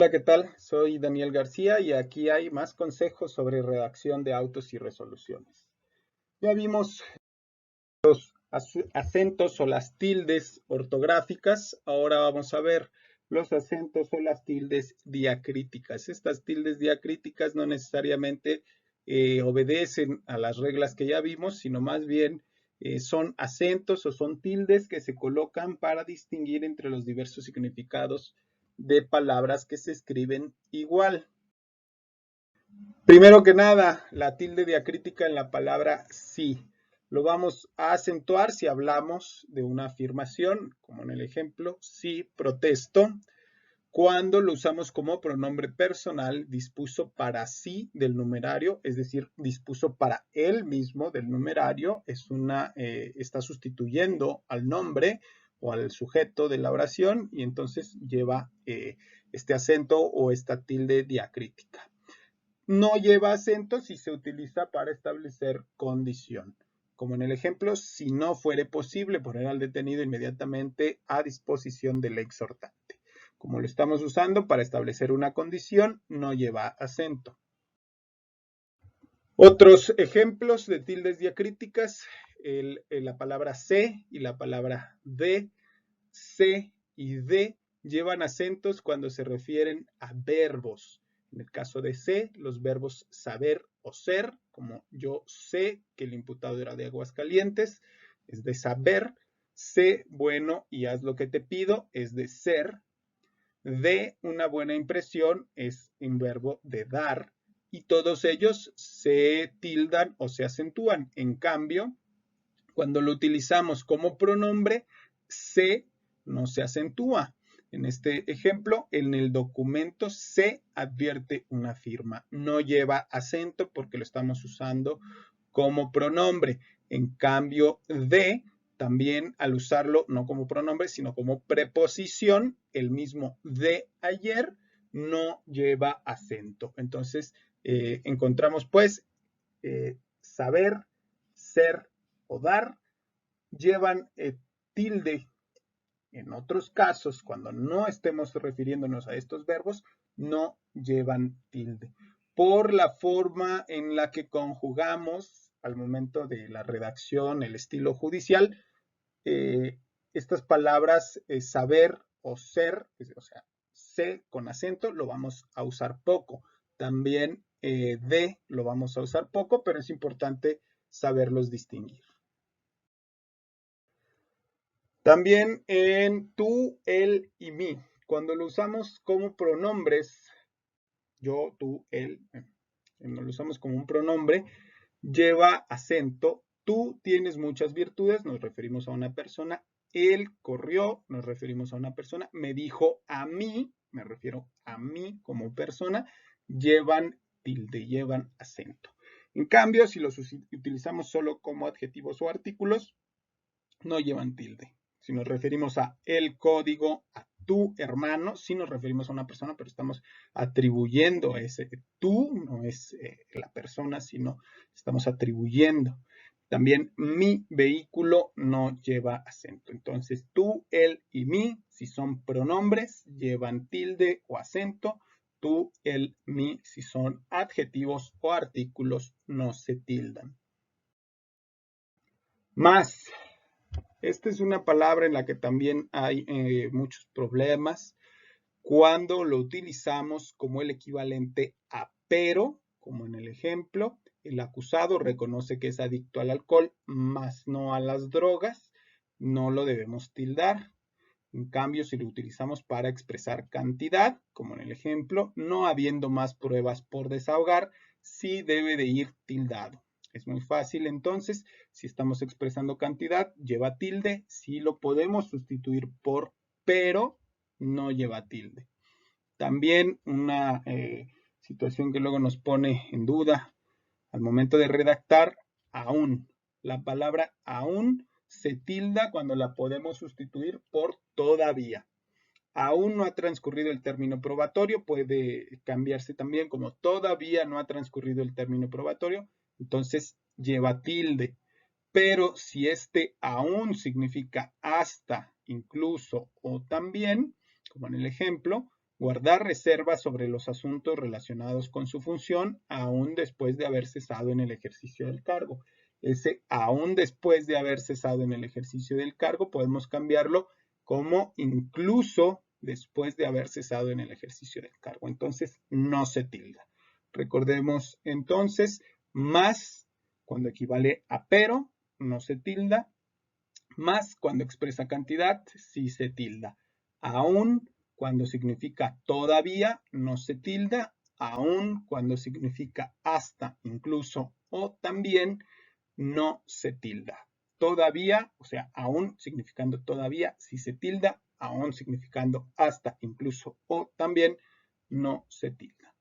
Hola, ¿qué tal? Soy Daniel García y aquí hay más consejos sobre redacción de autos y resoluciones. Ya vimos acentos o las tildes ortográficas. Ahora vamos a ver los acentos o las tildes diacríticas. Estas tildes diacríticas no necesariamente obedecen a las reglas que ya vimos, sino más bien son acentos o son tildes que se colocan para distinguir entre los diversos significados de palabras que se escriben igual. Primero que nada, la tilde diacrítica en la palabra sí. Lo vamos a acentuar si hablamos de una afirmación, como en el ejemplo, sí protesto, cuando lo usamos como pronombre personal dispuso para sí del numerario, es decir, dispuso para él mismo del numerario, está sustituyendo al nombre o al sujeto de la oración y entonces lleva este acento o esta tilde diacrítica. No lleva acento si se utiliza para establecer condición. Como en el ejemplo, si no fuere posible poner al detenido inmediatamente a disposición del exhortante. Como lo estamos usando para establecer una condición, no lleva acento. Otros ejemplos de tildes diacríticas, la palabra se y la palabra de. Se y de llevan acentos cuando se refieren a verbos. En el caso de se, los verbos saber o ser, como yo sé que el imputado era de Aguascalientes, es de saber. Sé bueno y haz lo que te pido, es de ser. De una buena impresión es un verbo de dar. Y todos ellos se tildan o se acentúan. En cambio, cuando lo utilizamos como pronombre, se no se acentúa. En este ejemplo, en el documento se advierte una firma. No lleva acento porque lo estamos usando como pronombre. En cambio, de, también al usarlo no como pronombre, sino como preposición, el mismo de ayer no lleva acento. Entonces, encontramos pues saber, ser o dar llevan tilde. En otros casos, cuando no estemos refiriéndonos a estos verbos, no llevan tilde. Por la forma en la que conjugamos al momento de la redacción, el estilo judicial, estas palabras saber o ser, o sea, se con acento, lo vamos a usar poco. También de lo vamos a usar poco, pero es importante saberlos distinguir. También en tú, él y mí. Cuando lo usamos como pronombres, yo, tú, él, cuando lo usamos como un pronombre, lleva acento. Tú tienes muchas virtudes, nos referimos a una persona. Él corrió, nos referimos a una persona. Me dijo a mí, me refiero a mí como persona, llevan tilde, llevan acento. En cambio, si los utilizamos solo como adjetivos o artículos, no llevan tilde. Si nos referimos a el código, a tu hermano, sí nos referimos a una persona, pero estamos atribuyendo ese tú, no es la persona, sino estamos atribuyendo. También mi vehículo no lleva acento. Entonces, tú, él y mi, si son pronombres, llevan tilde o acento. Tú, él, mi, si son adjetivos o artículos, no se tildan. Más. Esta es una palabra en la que también hay muchos problemas cuando lo utilizamos como el equivalente a pero, como en el ejemplo, el acusado reconoce que es adicto al alcohol, más no a las drogas, no lo debemos tildar. En cambio, si lo utilizamos para expresar cantidad, como en el ejemplo, no habiendo más pruebas por desahogar, sí debe de ir tildado. Es muy fácil entonces, si estamos expresando cantidad, lleva tilde, si lo podemos sustituir por pero, no lleva tilde. También una situación que luego nos pone en duda al momento de redactar, aún. La palabra aún se tilda cuando la podemos sustituir por todavía. Aún no ha transcurrido el término probatorio, puede cambiarse también como todavía no ha transcurrido el término probatorio, entonces lleva tilde. Pero si este aún significa hasta, incluso o también, como en el ejemplo, guardar reservas sobre los asuntos relacionados con su función, aún después de haber cesado en el ejercicio del cargo. Ese aún después de haber cesado en el ejercicio del cargo, podemos cambiarlo como incluso después de haber cesado en el ejercicio del cargo. Entonces, no se tilda. Recordemos entonces, más cuando equivale a pero, no se tilda. Más cuando expresa cantidad, sí se tilda. Aún cuando significa todavía, no se tilda. Aún cuando significa hasta, incluso o también, no se tilda. Todavía, o sea, aún significando todavía, sí se tilda. Aún significando hasta, incluso o también, no se tilda.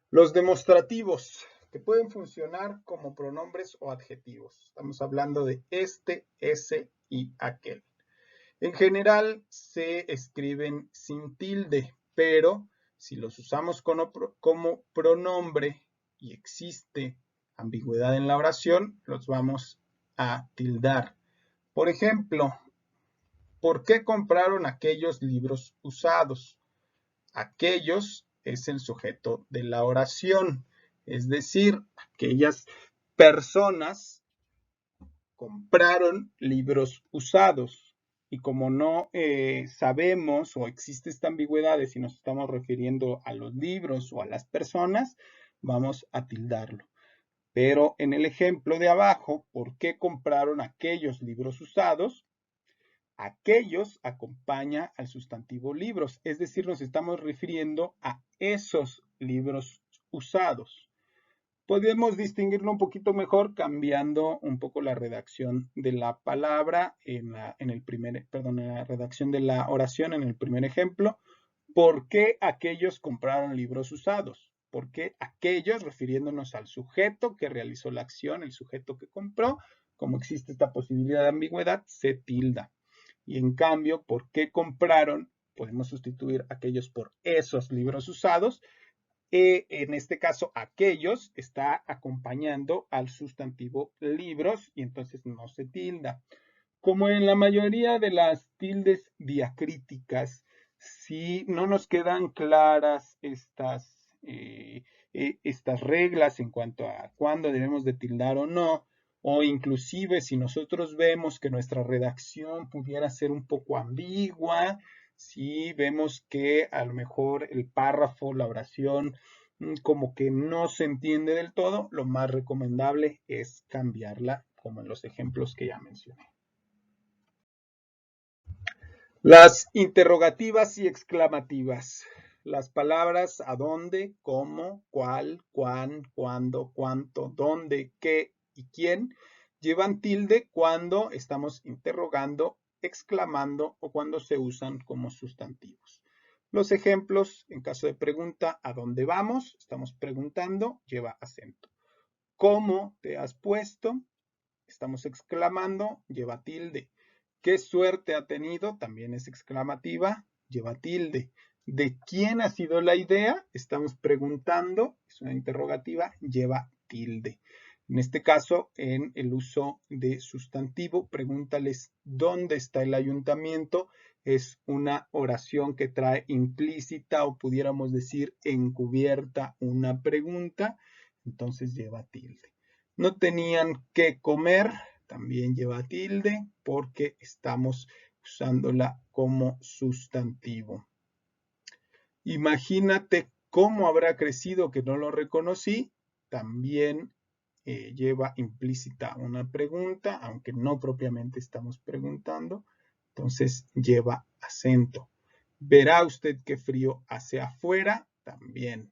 Los demostrativos, que pueden funcionar como pronombres o adjetivos. Estamos hablando de este, ese y aquel. En general se escriben sin tilde, pero si los usamos como pronombre y existe ambigüedad en la oración, los vamos a tildar. Por ejemplo, ¿por qué compraron aquellos libros usados? Aquellos es el sujeto de la oración, es decir, aquellas personas compraron libros usados. Y como no sabemos o existe esta ambigüedad de si nos estamos refiriendo a los libros o a las personas, vamos a tildarlo. Pero en el ejemplo de abajo, ¿por qué compraron aquellos libros usados? Aquellos acompaña al sustantivo libros, es decir, nos estamos refiriendo a esos libros usados. Podemos distinguirlo un poquito mejor cambiando un poco la redacción de la palabra en la redacción de la oración en el primer ejemplo. ¿Por qué aquellos compraron libros usados? ¿Por qué aquellos, refiriéndonos al sujeto que realizó la acción, el sujeto que compró? Como existe esta posibilidad de ambigüedad, se tilda. Y en cambio, ¿por qué compraron? Podemos sustituir aquellos por esos libros usados. En este caso, aquellos está acompañando al sustantivo libros y entonces no se tilda. Como en la mayoría de las tildes diacríticas, si no nos quedan claras estas reglas en cuanto a cuándo debemos de tildar o no, o inclusive si nosotros vemos que nuestra redacción pudiera ser un poco ambigua, si vemos que a lo mejor el párrafo, la oración, como que no se entiende del todo, lo más recomendable es cambiarla, como en los ejemplos que ya mencioné. Las interrogativas y exclamativas. Las palabras a dónde, cómo, cuál, cuán, cuándo, cuánto, dónde, qué y quién llevan tilde cuando estamos interrogando, exclamando o cuando se usan como sustantivos. Los ejemplos, en caso de pregunta, ¿a dónde vamos? Estamos preguntando, lleva acento. ¿Cómo te has puesto? Estamos exclamando, lleva tilde. ¿Qué suerte ha tenido? También es exclamativa, lleva tilde. ¿De quién ha sido la idea? Estamos preguntando, es una interrogativa, lleva tilde. En este caso, en el uso de sustantivo, pregúntales dónde está el ayuntamiento. Es una oración que trae implícita o pudiéramos decir encubierta una pregunta, entonces lleva tilde. No tenían que comer, también lleva tilde porque estamos usándola como sustantivo. Imagínate cómo habrá crecido que no lo reconocí, también lleva implícita una pregunta, aunque no propiamente estamos preguntando, entonces lleva acento. ¿Verá usted qué frío hace afuera? También.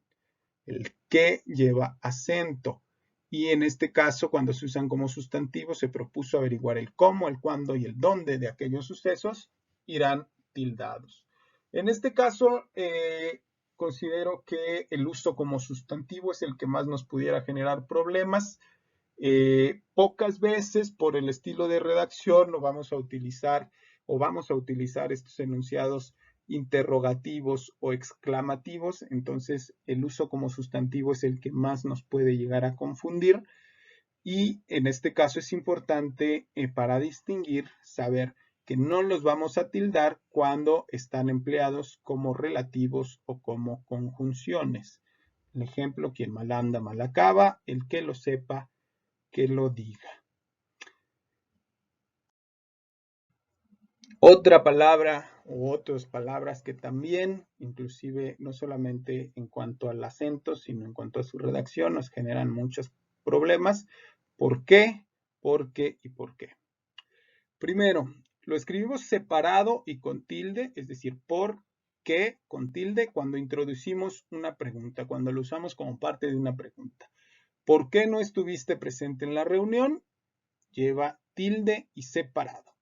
El qué lleva acento. Y en este caso, cuando se usan como sustantivos, se propuso averiguar el cómo, el cuándo y el dónde de aquellos sucesos irán tildados. En este caso, considero que el uso como sustantivo es el que más nos pudiera generar problemas. Pocas veces por el estilo de redacción lo vamos a utilizar o vamos a utilizar estos enunciados interrogativos o exclamativos, entonces el uso como sustantivo es el que más nos puede llegar a confundir y en este caso es importante para distinguir saber que no los vamos a tildar cuando están empleados como relativos o como conjunciones. El ejemplo, quien mal anda, mal acaba, el que lo sepa, que lo diga. Otra palabra u otras palabras que también, inclusive no solamente en cuanto al acento, sino en cuanto a su redacción, nos generan muchos problemas. ¿Por qué? ¿Por qué? ¿Y por qué? Primero, lo escribimos separado y con tilde, es decir, por qué con tilde cuando introducimos una pregunta, cuando lo usamos como parte de una pregunta. ¿Por qué no estuviste presente en la reunión? Lleva tilde y separado.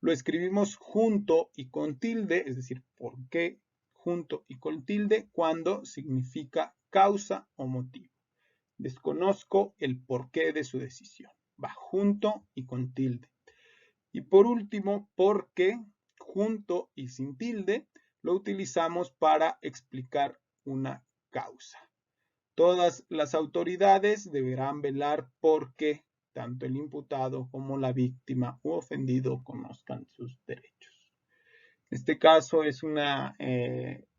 Lo escribimos junto y con tilde, es decir, ¿por qué junto y con tilde? Cuando significa causa o motivo. Desconozco el porqué de su decisión. Va junto y con tilde. Y por último, porque junto y sin tilde lo utilizamos para explicar una causa. Todas las autoridades deberán velar porque tanto el imputado como la víctima u ofendido conozcan sus derechos. En este caso es una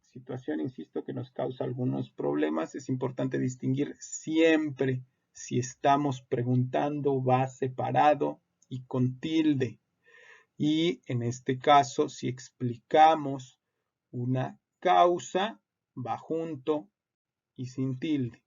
situación, insisto, que nos causa algunos problemas. Es importante distinguir siempre si estamos preguntando, va separado y con tilde. Y en este caso, si explicamos una causa, va junto y sin tilde.